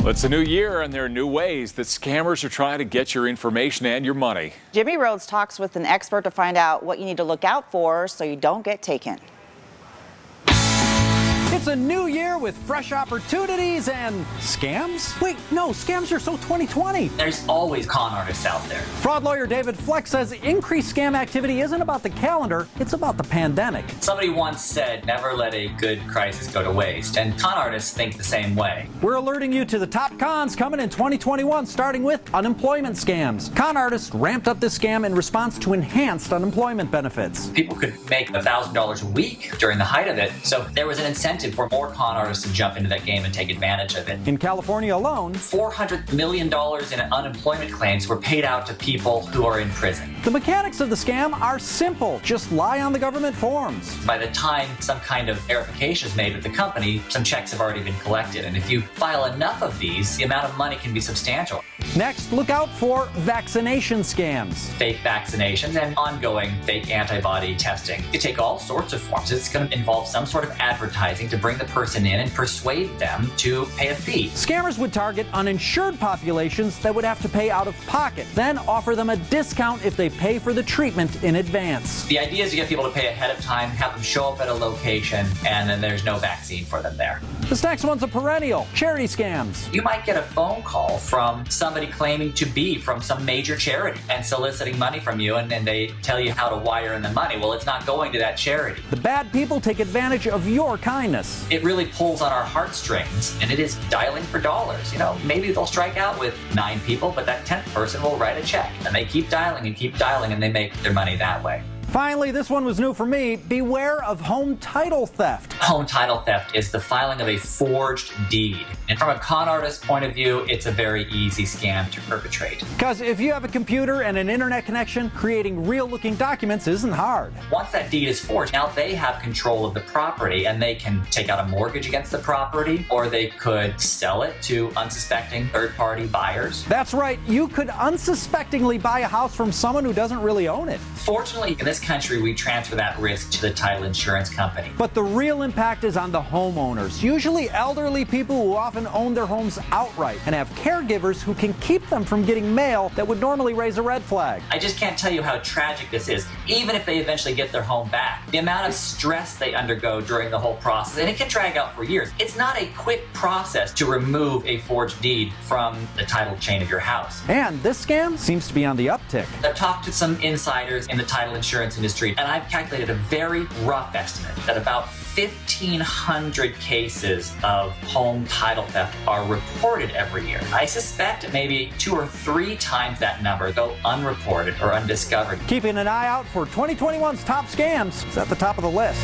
Well, it's a new year and there are new ways that scammers are trying to get your information and your money. Jimmy Rhodes talks with an expert to find out what you need to look out for so you don't get taken. It's a new year with fresh opportunities and scams? Wait, no, scams are so 2020. There's always con artists out there. Fraud lawyer David Fleck says increased scam activity isn't about the calendar, it's about the pandemic. Somebody once said, never let a good crisis go to waste, and con artists think the same way. We're alerting you to the top cons coming in 2021, starting with unemployment scams. Con artists ramped up this scam in response to enhanced unemployment benefits. People could make $1,000 a week during the height of it, so there was an incentive for more con artists to jump into that game and take advantage of it. In California alone, $400 million in unemployment claims were paid out to people who are in prison. The mechanics of the scam are simple. Just lie on the government forms. By the time some kind of verification is made with the company, some checks have already been collected. And if you file enough of these, the amount of money can be substantial. Next, look out for vaccination scams. Fake vaccinations and ongoing fake antibody testing. It take all sorts of forms. It's going to involve some sort of advertising to bring the person in and persuade them to pay a fee. Scammers would target uninsured populations that would have to pay out of pocket, then offer them a discount if they pay for the treatment in advance. The idea is to get people to pay ahead of time, have them show up at a location, and then there's no vaccine for them there. This next one's a perennial, charity scams. You might get a phone call from somebody claiming to be from some major charity and soliciting money from you, and then they tell you how to wire in the money. Well, it's not going to that charity. The bad people take advantage of your kindness. It really pulls on our heartstrings, and it is dialing for dollars. You know, maybe they'll strike out with 9 people, but that 10th person will write a check, and they keep dialing, and they make their money that way. Finally, this one was new for me. Beware of home title theft. Home title theft is the filing of a forged deed. And from a con artist's point of view, it's a very easy scam to perpetrate. Because if you have a computer and an internet connection, creating real-looking documents isn't hard. Once that deed is forged, now they have control of the property, and they can take out a mortgage against the property, or they could sell it to unsuspecting third-party buyers. That's right. You could unsuspectingly buy a house from someone who doesn't really own it. Fortunately, in this country, we transfer that risk to the title insurance company. But the real impact is on the homeowners, usually elderly people who often own their homes outright and have caregivers who can keep them from getting mail that would normally raise a red flag. I just can't tell you how tragic this is. Even if they eventually get their home back, the amount of stress they undergo during the whole process, and it can drag out for years. It's not a quick process to remove a forged deed from the title chain of your house. And this scam seems to be on the uptick. I've talked to some insiders in the title insurance industry, and I've calculated a very rough estimate that about 1,500 cases of home title theft are reported every year. I suspect maybe 2 or 3 times that number go unreported or undiscovered. Keeping an eye out for 2021's top scams is at the top of the list.